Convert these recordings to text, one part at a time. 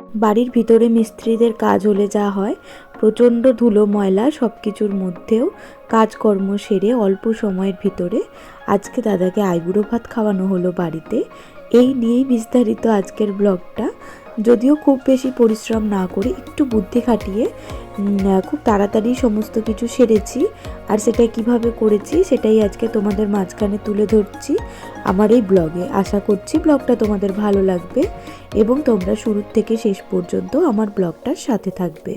বাড়ির ভিতরে মিস্ত্রিদের কাজ হলে যা হয়, প্রচণ্ড ধুলো ময়লা সব কিছুর মধ্যেও কাজকর্ম সেরে অল্প সময়ের ভিতরে আজকে দাদাকে আইবুড়ো ভাত খাওয়ানো হলো বাড়িতে। এই নিয়েই বিস্তারিত আজকের ব্লগটা। যদিও খুব বেশি পরিশ্রম না করে একটু বুদ্ধি খাটিয়ে খুব তাড়াতাড়ি সমস্ত কিছু সেরেছি, আর সেটা কিভাবে করেছি সেটাই আজকে তোমাদের মাঝখানে তুলে ধরছি আমার এই ব্লগে। আশা করছি ব্লগটা তোমাদের ভালো লাগবে এবং তোমরা শুরু থেকে শেষ পর্যন্ত আমার ব্লগটার সাথে থাকবে।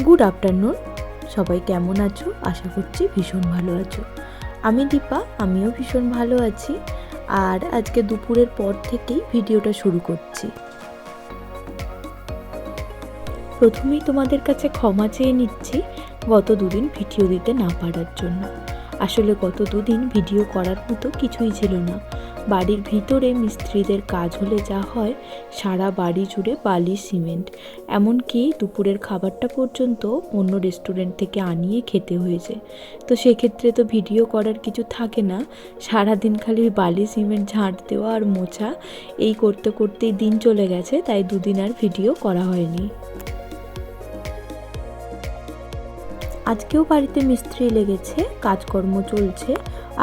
গুড আফটারনুন, সবাই কেমন আছো? আশা করছি ভীষণ ভালো আছো। আমি দীপা, আমিও ভীষণ ভালো আছি। আর আজকে দুপুরের পর থেকেই ভিডিওটা শুরু করছি। প্রথমেই তোমাদের কাছে ক্ষমা চেয়ে নিচ্ছি গত দুদিন ভিডিও দিতে না পারার জন্য। আসলে গত দুদিন ভিডিও করার মতো কিছুই ছিল না। বাড়ির ভিতরে মিস্ত্রিদের কাজ হলে যা হয়, সারা বাড়ি জুড়ে বালি সিমেন্ট, এমনকি দুপুরের খাবারটা পর্যন্ত অন্য রেস্টুরেন্ট থেকে আনিয়ে খেতে হয়েছে। তো সেক্ষেত্রে তো ভিডিও করার কিছু থাকে না, সারাদিন খালি বালি সিমেন্ট ঝাঁট দেওয়া আর মোছা, এই করতে করতেই দিন চলে গেছে। তাই দুদিন আর ভিডিও করা হয়নি। আজকেও বাড়িতে মিস্ত্রি লেগেছে, কাজকর্ম চলছে,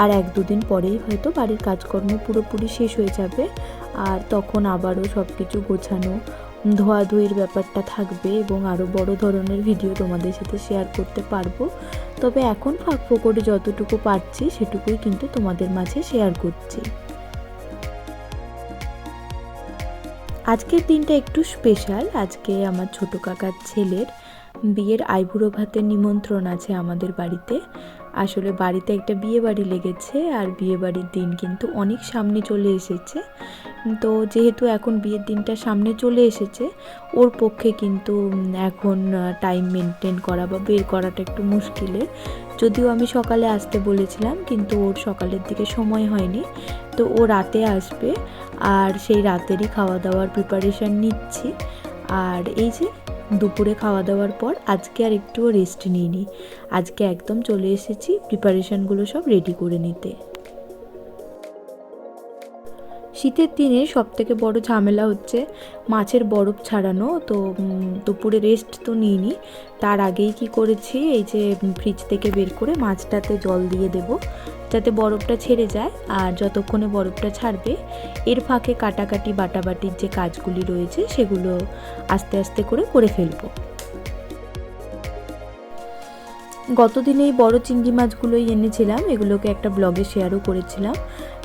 আর এক দুদিন পরেই হয়তো বাড়ির কাজকর্ম পুরোপুরি শেষ হয়ে যাবে। আর তখন আবারও সব কিছু গোছানো, ধোয়াধুয়ির ব্যাপারটা থাকবে এবং আরও বড় ধরনের ভিডিও তোমাদের সাথে শেয়ার করতে পারবো। তবে এখন ফাঁক ফোকরে যতটুকু পারছি সেটুকুই কিন্তু তোমাদের মাঝে শেয়ার করছি। আজকের দিনটা একটু স্পেশাল। আজকে আমার ছোট কাকার ছেলের বিয়ের আইবুড়ো ভাতের নিমন্ত্রণ আছে আমাদের বাড়িতে। আসলে বাড়িতে একটা বিয়ে বাড়ি লেগেছে, আর বিয়ে বাড়ির দিন কিন্তু অনেক সামনে চলে এসেছে। তো যেহেতু এখন বিয়ের দিনটা সামনে চলে এসেছে, ওর পক্ষে কিন্তু এখন টাইম মেনটেন করা বা বের করাটা একটু মুশকিলের। যদিও আমি সকালে আসতে বলেছিলাম, কিন্তু ওর সকালের দিকে সময় হয়নি, তো ও রাতে আসবে। আর সেই রাতেরই খাওয়া দাওয়ার প্রিপারেশান নিচ্ছি। আর এই যে দুপুরে খাওয়া দাওয়ার পর আজকে আর একটুও রেস্ট নিইনি, আজকে একদম চলে এসেছি প্রিপারেশানগুলো সব রেডি করে নিতে। শীতের দিনে সবথেকে বড় ঝামেলা হচ্ছে মাছের বরফ ছাড়ানো। তো দুপুরে রেস্ট তো নিইনি, তার আগেই কি করেছি, এই যে ফ্রিজ থেকে বের করে মাছটাতে জল দিয়ে দেব যাতে বরফটা ছেড়ে যায়। আর যতক্ষণে বরফটা ছাড়বে এর ফাঁকে কাটাকাটি বাটাবাটির যে কাজগুলি রয়েছে সেগুলো আস্তে আস্তে করে ফেলবো। গতদিনে এই বড় চিংড়ি মাছগুলোই এনেছিলাম, এগুলোকে একটা ব্লগে শেয়ারও করেছিলাম।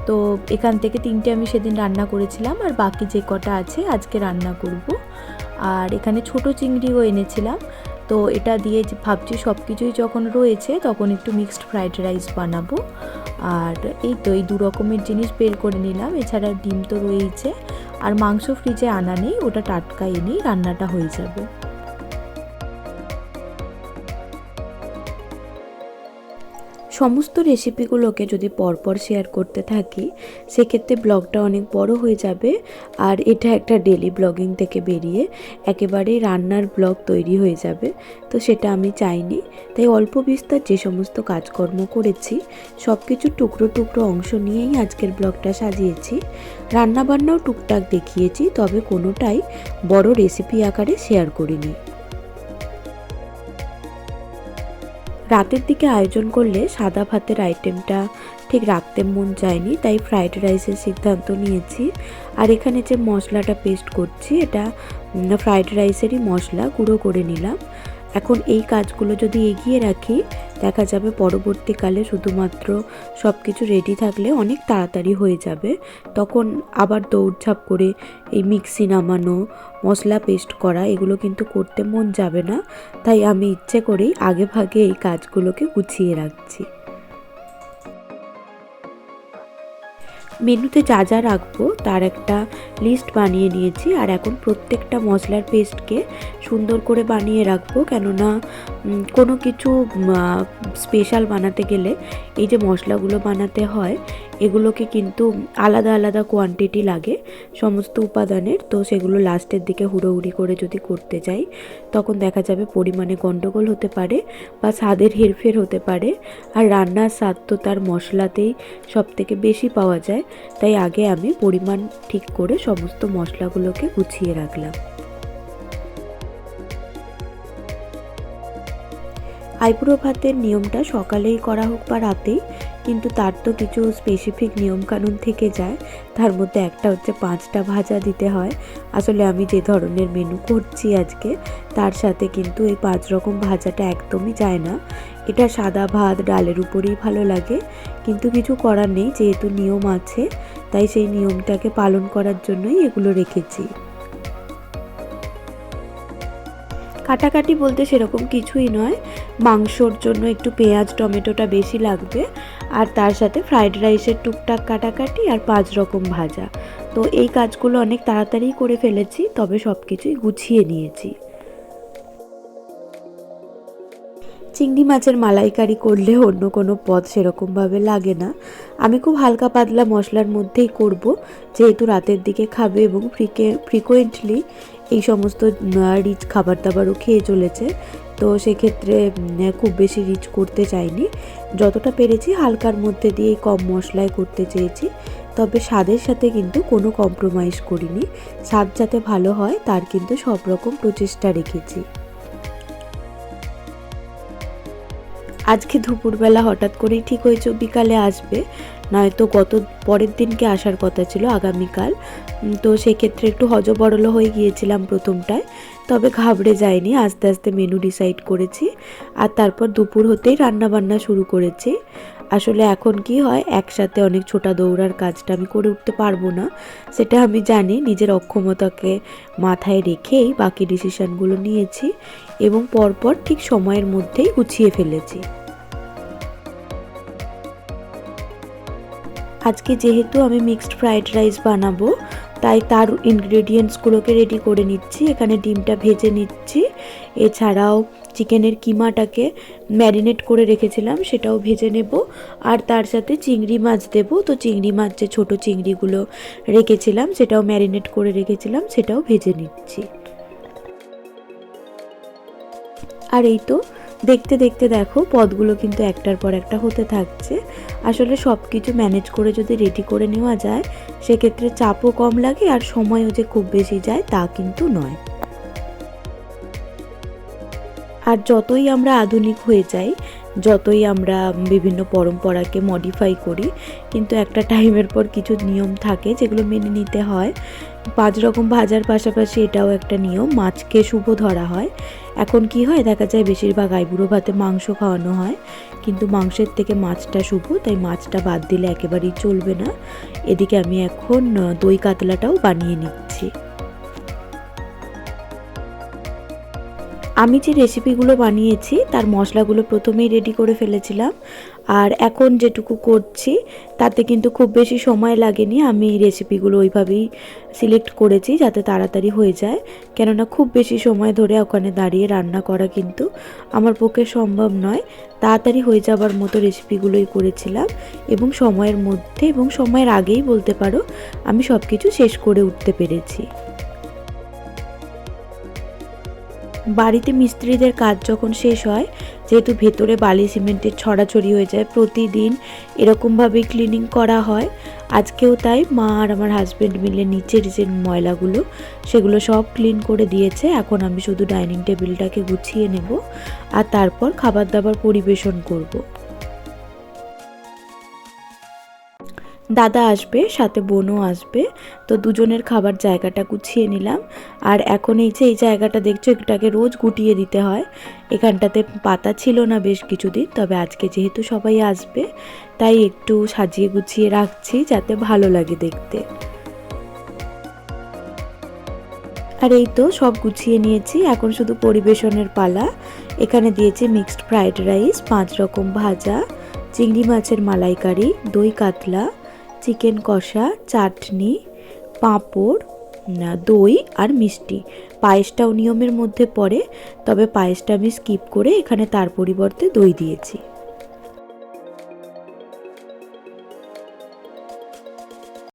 তো এখান থেকে 3টে আমি সেদিন রান্না করেছিলাম, আর বাকি যে কটা আছে আজকে রান্না করব। আর এখানে ছোট চিংড়িও এনেছিলাম। তো এটা দিয়ে ভাবছি সব কিছুই যখন রয়েছে তখন একটু মিক্সড ফ্রাইড রাইস বানাবো। আর এই তো এই 2 রকমের জিনিস বের করে নিলাম। এছাড়া ডিম তো রয়েছে, আর মাংস ফ্রিজে আনা নেই, ওটা টাটকা এনেই রান্নাটা হয়ে যাবে। সমস্ত রেসিপিগুলোকে যদি পরপর শেয়ার করতে থাকি সেক্ষেত্রে ব্লগটা অনেক বড় হয়ে যাবে, আর এটা একটা ডেলি ব্লগিং থেকে বেরিয়ে একেবারেই রান্নার ব্লগ তৈরি হয়ে যাবে। তো সেটা আমি চাইনি, তাই অল্প বিস্তর যে সমস্ত কাজকর্ম করেছি সব কিছু টুকরো টুকরো অংশ নিয়েই আজকের ব্লগটা সাজিয়েছি। রান্নাবান্নাও টুকটাক দেখিয়েছি, তবে কোনোটাই বড় রেসিপি আকারে শেয়ার করিনি। রাতের দিকে আয়োজন করলে সাদা ভাতের আইটেমটা ঠিক রাখতে মন চায়নি, তাই ফ্রাইড রাইসের সিদ্ধান্ত নিয়েছি। আর এখানে যে মশলাটা পেস্ট করছি এটা ফ্রাইড রাইসেরই মশলা গুঁড়ো করে নিলাম। এখন এই কাজগুলো যদি এগিয়ে রাখি দেখা যাবে পরবর্তীকালে শুধুমাত্র সব কিছু রেডি থাকলে অনেক তাড়াতাড়ি হয়ে যাবে। তখন আবার দৌড়ঝাঁপ করে এই মিক্সি নামানো, মশলা পেস্ট করা এগুলো কিন্তু করতে মন যাবে না। তাই আমি ইচ্ছে করেই আগে ভাগে এই কাজগুলোকে গুছিয়ে রাখছি। মেনুতে যা যা রাখবো তার একটা লিস্ট বানিয়ে নিয়েছি। আর এখন প্রত্যেকটা মশলার পেস্টকে সুন্দর করে বানিয়ে রাখবো, কেননা কোনো কিছু স্পেশাল বানাতে গেলে এই যে মশলাগুলো বানাতে হয় এগুলোকে কিন্তু আলাদা আলাদা কোয়ান্টিটি লাগে সমস্ত উপাদানের। তো সেগুলো লাস্টের দিকে হুড়োহুড়ি করে যদি করতে যাই তখন দেখা যাবে পরিমাণে গণ্ডগোল হতে পারে বা স্বাদের হেরফের হতে পারে। আর রান্নার স্বাদ তো তার মশলাতেই সবথেকে বেশি পাওয়া যায়, তাই আগে আমি পরিমাণ ঠিক করে সমস্ত মশলাগুলোকে গুছিয়ে রাখলাম। আইবুড়ো ভাতের নিয়মটা সকালেই করা হোক বা রাতেই, কিন্তু তার তো কিছু স্পেসিফিক নিয়মকানুন থেকে যায়। তার মধ্যে একটা হচ্ছে 5টা ভাজা দিতে হয়। আসলে আমি যে ধরনের মেনু করছি আজকে তার সাথে কিন্তু এই 5 রকম ভাজাটা একদমই যায় না। এটা সাদা ভাত ডালের উপরেই ভালো লাগে, কিন্তু কিছু করার নেই, যেহেতু নিয়ম আছে তাই সেই নিয়মটাকে পালন করার জন্যই এগুলো রেখেছি। কাটাকাটি বলতে সেরকম কিছুই নয়, মাংসর জন্য একটু পেঁয়াজ টমেটোটা বেশি লাগবে, আর তার সাথে ফ্রাইড রাইসের টুকটাক কাটাকাটি আর 5 রকম ভাজা। তো এই কাজগুলো অনেক তাড়াতাড়ি করে ফেলেছি, তবে সব কিছুই গুছিয়ে নিয়েছি। চিংড়ি মাছের মালাইকারি করলে অন্য কোনো পদ সেরকমভাবে লাগে না। আমি খুব হালকা পাতলা মশলার মধ্যেই করব, যেহেতু রাতের দিকে খাবে এবং ফ্রিকোয়েন্টলি এই সমস্ত রিচ খাবার দাবারও খেয়ে চলেছে। তো সেক্ষেত্রে খুব বেশি রিচ করতে চাইনি, যতটা পেরেছি হালকার মধ্যে দিয়ে কম মশলায় করতে চেয়েছি। তবে স্বাদের সাথে কিন্তু কোনো কম্প্রোমাইজ করিনি, স্বাদ যাতে ভালো হয় তার কিন্তু সব রকম প্রচেষ্টা রেখেছি। আজকে দুপুরবেলা হঠাৎ করেই ঠিক হয়েছে বিকালে আসবে, নয়তো পরের দিনকে আসার কথা ছিল আগামীকাল। তো সেক্ষেত্রে একটু হজবরল হয়ে গিয়েছিলাম প্রথমটায়, তবে ঘাবড়ে যায়নি, আস্তে আস্তে মেনু ডিসাইড করেছি আর তারপর দুপুর হতেই রান্নাবান্না শুরু করেছি। আসলে এখন কি হয়, একসাথে অনেক ছোটা দৌড়ার কাজটা আমি করে উঠতে পারবো না, সেটা আমি জানি। নিজের অক্ষমতাকে মাথায় রেখেই বাকি ডিসিশানগুলো নিয়েছি এবং পরপর ঠিক সময়ের মধ্যেই গুছিয়ে ফেলেছি। আজকে যেহেতু আমি মিক্সড ফ্রাইড রাইস বানাবো, তাই তার ইনগ্রেডিয়েন্টসগুলোকে রেডি করে নিচ্ছি। এখানে ডিমটা ভেজে নিচ্ছি, এছাড়াও চিকেনের কিমাটাকে ম্যারিনেট করে রেখেছিলাম সেটাও ভেজে নেব, আর তার সাথে চিংড়ি মাছ দেব। তো চিংড়ি মাছ যে ছোটো চিংড়িগুলো রেখেছিলাম সেটাও ম্যারিনেট করে রেখেছিলাম, সেটাও ভেজে নিচ্ছি। আর এই তো দেখতে দেখতে দেখো পদগুলো কিন্তু একটার পর একটা হতে থাকছে। আসলে সব কিছু ম্যানেজ করে যদি রেডি করে নেওয়া যায় সেক্ষেত্রে চাপও কম লাগে আর সময়ও যে খুব বেশি যায় তা কিন্তু নয়। আর যতই আমরা আধুনিক হয়ে যাই, যতই আমরা বিভিন্ন পরম্পরাকে মডিফাই করি, কিন্তু একটা টাইমের পর কিছু নিয়ম থাকে যেগুলো মেনে নিতে হয়। 5 রকম ভাজার পাশাপাশি এটাও একটা নিয়ম, মাছকে শুভ ধরা হয়। এখন কি হয়, দেখা যায় বেশিরভাগ আইবুড়ো ভাতে মাংস খাওয়ানো হয়, কিন্তু মাংসের থেকে মাছটা শুভ, তাই মাছটা বাদ দিলে একেবারেই চলবে না। এদিকে আমি এখন দই কাতলাটাও বানিয়ে নিচ্ছি। আমি যে রেসিপিগুলো বানিয়েছি তার মশলাগুলো প্রথমেই রেডি করে ফেলেছিলাম, আর এখন যেটুকু করছি তাতে কিন্তু খুব বেশি সময় লাগেনি। আমি রেসিপিগুলো ওইভাবেই সিলেক্ট করেছি যাতে তাড়াতাড়ি হয়ে যায়, কেননা খুব বেশি সময় ধরে ওখানে দাঁড়িয়ে রান্না করা কিন্তু আমার পক্ষে সম্ভব নয়। তাড়াতাড়ি হয়ে যাবার মতো রেসিপিগুলোই করেছিলাম এবং সময়ের মধ্যে এবং সময়ের আগেই বলতে পারো আমি সব কিছু শেষ করে উঠতে পেরেছি। বাড়িতে মিস্ত্রিদের কাজ যখন শেষ হয়, যেহেতু ভেতরে বালি সিমেন্টের ছড়াছড়ি হয়ে যায়, প্রতিদিন এরকমভাবেই ক্লিনিং করা হয়। আজকেও তাই মা আর আমার হাজব্যান্ড মিলে নিচের যে ময়লাগুলো সেগুলো সব ক্লিন করে দিয়েছে। এখন আমি শুধু ডাইনিং টেবিলটাকে গুছিয়ে নেব আর তারপর খাবার দাবার পরিবেশন করব। দাদা আসবে, সাথে বোনও আসবে, তো দুজনের খাবার জায়গাটা গুছিয়ে নিলাম। আর এখন এই যে এই জায়গাটা দেখছো, এটাকে রোজ গুটিয়ে দিতে হয়। এখানটাতে পাতা ছিল না বেশ কিছুদিন, তবে আজকে যেহেতু সবাই আসবে তাই একটু সাজিয়ে গুছিয়ে রাখছি যাতে ভালো লাগে দেখতে। আর এই তো সব গুছিয়ে নিয়েছি, এখন শুধু পরিবেশনের পালা। এখানে দিয়েছি মিক্সড ফ্রাইড রাইস, 5 রকম ভাজা, চিংড়ি মাছের মালাইকারি, দই কাতলা, চিকেন কষা, চাটনি, পাঁপড়, দই আর মিষ্টি। পায়েসটাও নিয়মের মধ্যে পড়ে, তবে পায়েসটা আমি স্কিপ করে এখানে তার পরিবর্তে দই দিয়েছি।